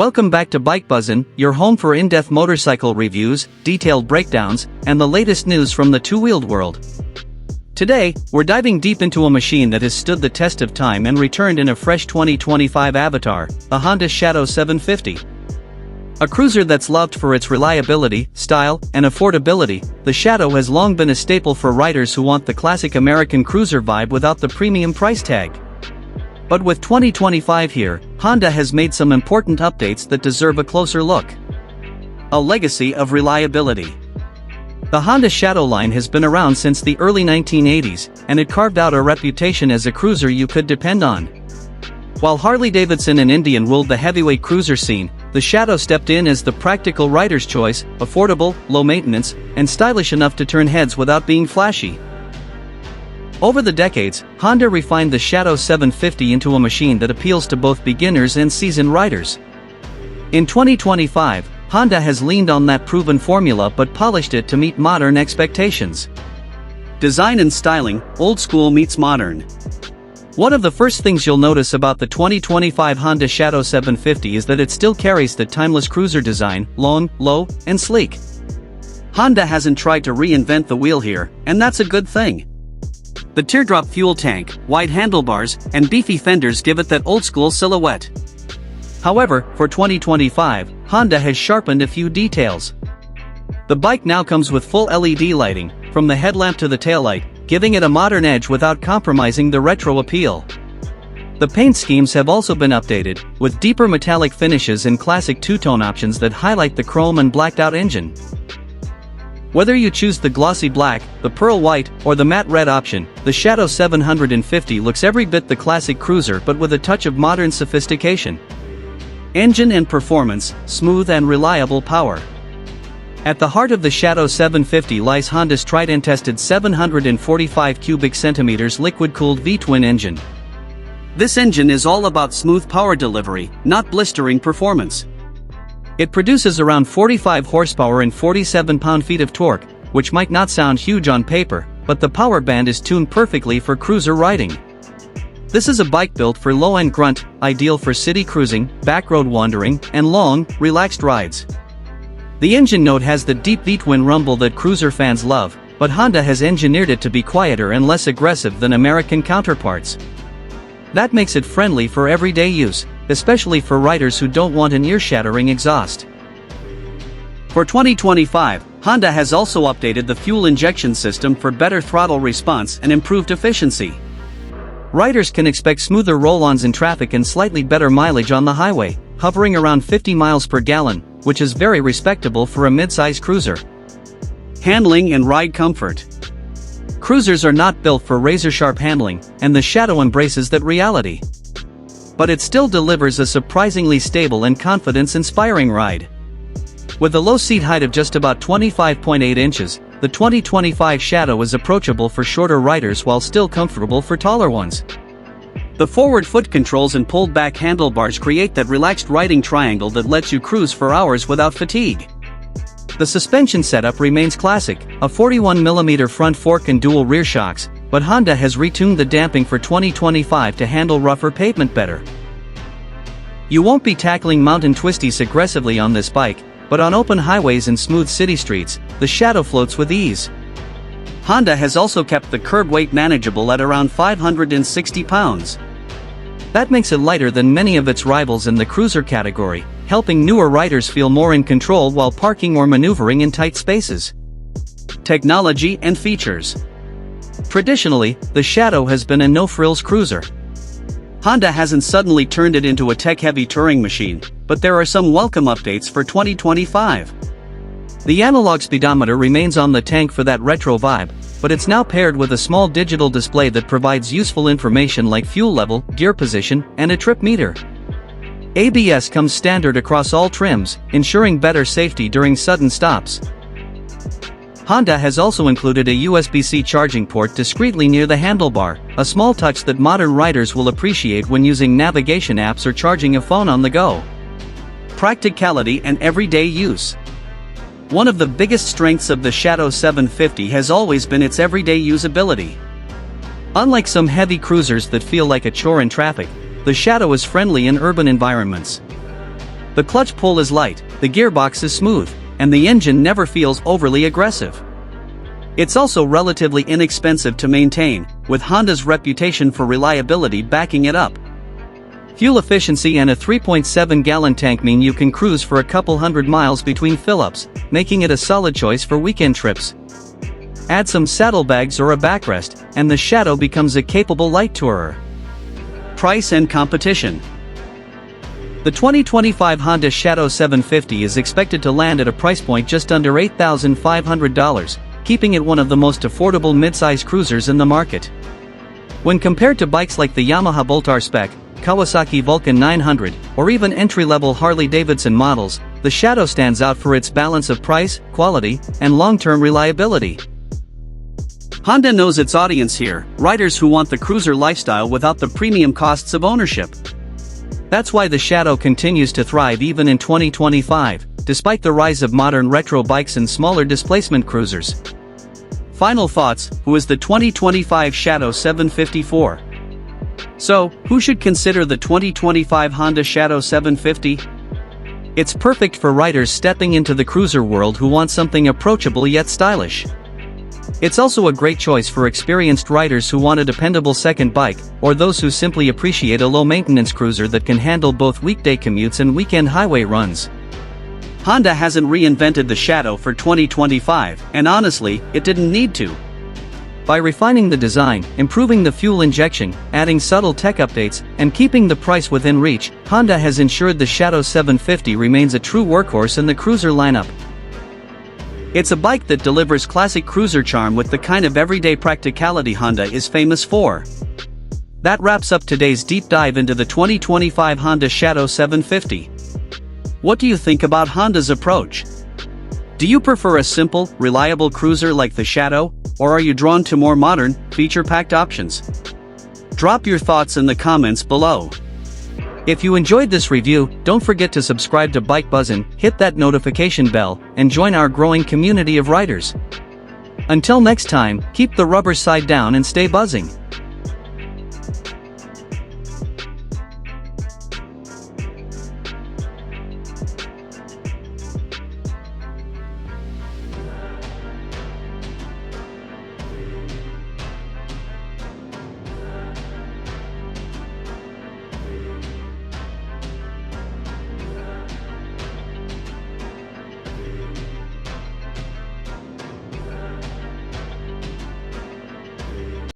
Welcome back to Bike Buzzin', your home for in-depth motorcycle reviews, detailed breakdowns, and the latest news from the two-wheeled world. Today, we're diving deep into a machine that has stood the test of time and returned in a fresh 2025 avatar, the Honda Shadow 750. A cruiser that's loved for its reliability, style, and affordability, the Shadow has long been a staple for riders who want the classic American cruiser vibe without the premium price tag. But with 2025 here, Honda has made some important updates that deserve a closer look. A legacy of reliability. The Honda Shadow line has been around since the early 1980s, and it carved out a reputation as a cruiser you could depend on. While Harley-Davidson and Indian ruled the heavyweight cruiser scene, the Shadow stepped in as the practical rider's choice, affordable, low maintenance, and stylish enough to turn heads without being flashy. Over the decades, Honda refined the Shadow 750 into a machine that appeals to both beginners and seasoned riders. In 2025, Honda has leaned on that proven formula but polished it to meet modern expectations. Design and styling, old school meets modern. One of the first things you'll notice about the 2025 Honda Shadow 750 is that it still carries the timeless cruiser design, long, low, and sleek. Honda hasn't tried to reinvent the wheel here, and that's a good thing. The teardrop fuel tank, wide handlebars, and beefy fenders give it that old-school silhouette. However, for 2025, Honda has sharpened a few details. The bike now comes with full LED lighting, from the headlamp to the taillight, giving it a modern edge without compromising the retro appeal. The paint schemes have also been updated, with deeper metallic finishes and classic two-tone options that highlight the chrome and blacked-out engine. Whether you choose the glossy black, the pearl white, or the matte red option, the Shadow 750 looks every bit the classic cruiser but with a touch of modern sophistication. Engine and performance, smooth and reliable power. At the heart of the Shadow 750 lies Honda's tried and tested 745 cubic centimeters liquid-cooled V-twin engine. This engine is all about smooth power delivery, not blistering performance. It produces around 45 horsepower and 47 pound-feet of torque, which might not sound huge on paper, but the power band is tuned perfectly for cruiser riding. This is a bike built for low-end grunt, ideal for city cruising, backroad wandering, and long, relaxed rides. The engine note has the deep V-twin rumble that cruiser fans love, but Honda has engineered it to be quieter and less aggressive than American counterparts. That makes it friendly for everyday use, especially for riders who don't want an ear-shattering exhaust. For 2025, Honda has also updated the fuel injection system for better throttle response and improved efficiency. Riders can expect smoother roll-ons in traffic and slightly better mileage on the highway, hovering around 50 miles per gallon, which is very respectable for a mid-size cruiser. Handling and ride comfort. Cruisers are not built for razor-sharp handling, and the Shadow embraces that reality. But it still delivers a surprisingly stable and confidence-inspiring ride. With a low seat height of just about 25.8 inches, the 2025 Shadow is approachable for shorter riders while still comfortable for taller ones. The forward foot controls and pulled-back handlebars create that relaxed riding triangle that lets you cruise for hours without fatigue. The suspension setup remains classic, a 41mm front fork and dual rear shocks, but Honda has retuned the damping for 2025 to handle rougher pavement better. You won't be tackling mountain twisties aggressively on this bike, but on open highways and smooth city streets, the Shadow floats with ease. Honda has also kept the curb weight manageable at around 560 pounds. That makes it lighter than many of its rivals in the cruiser category, helping newer riders feel more in control while parking or maneuvering in tight spaces. Technology and features. Traditionally, the Shadow has been a no-frills cruiser. Honda hasn't suddenly turned it into a tech-heavy touring machine, but there are some welcome updates for 2025. The analog speedometer remains on the tank for that retro vibe, but it's now paired with a small digital display that provides useful information like fuel level, gear position, and a trip meter. ABS comes standard across all trims, ensuring better safety during sudden stops. Honda has also included a USB-C charging port discreetly near the handlebar, a small touch that modern riders will appreciate when using navigation apps or charging a phone on the go. Practicality and everyday use. One of the biggest strengths of the Shadow 750 has always been its everyday usability. Unlike some heavy cruisers that feel like a chore in traffic, the Shadow is friendly in urban environments. The clutch pull is light, the gearbox is smooth, and the engine never feels overly aggressive. It's also relatively inexpensive to maintain, with Honda's reputation for reliability backing it up. Fuel efficiency and a 3.7-gallon tank mean you can cruise for a couple hundred miles between fill-ups, making it a solid choice for weekend trips. Add some saddlebags or a backrest, and the Shadow becomes a capable light tourer. Price and competition. The 2025 Honda Shadow 750 is expected to land at a price point just under $8,500, keeping it one of the most affordable midsize cruisers in the market. When compared to bikes like the Yamaha Bolt R-Spec, Kawasaki Vulcan 900, or even entry-level Harley-Davidson models, the Shadow stands out for its balance of price, quality, and long-term reliability. Honda knows its audience here, riders who want the cruiser lifestyle without the premium costs of ownership. That's why the Shadow continues to thrive even in 2025, despite the rise of modern retro bikes and smaller displacement cruisers. Final thoughts: who is the 2025 Shadow 754? So, who should consider the 2025 Honda Shadow 750? It's perfect for riders stepping into the cruiser world who want something approachable yet stylish. It's also a great choice for experienced riders who want a dependable second bike, or those who simply appreciate a low-maintenance cruiser that can handle both weekday commutes and weekend highway runs. Honda hasn't reinvented the Shadow for 2025, and honestly, it didn't need to. By refining the design, improving the fuel injection, adding subtle tech updates, and keeping the price within reach, Honda has ensured the Shadow 750 remains a true workhorse in the cruiser lineup. It's a bike that delivers classic cruiser charm with the kind of everyday practicality Honda is famous for. That wraps up today's deep dive into the 2025 Honda Shadow 750. What do you think about Honda's approach? Do you prefer a simple, reliable cruiser like the Shadow, or are you drawn to more modern, feature-packed options? Drop your thoughts in the comments below. If you enjoyed this review, don't forget to subscribe to Bike Buzzin', hit that notification bell, and join our growing community of riders. Until next time, keep the rubber side down and stay buzzing.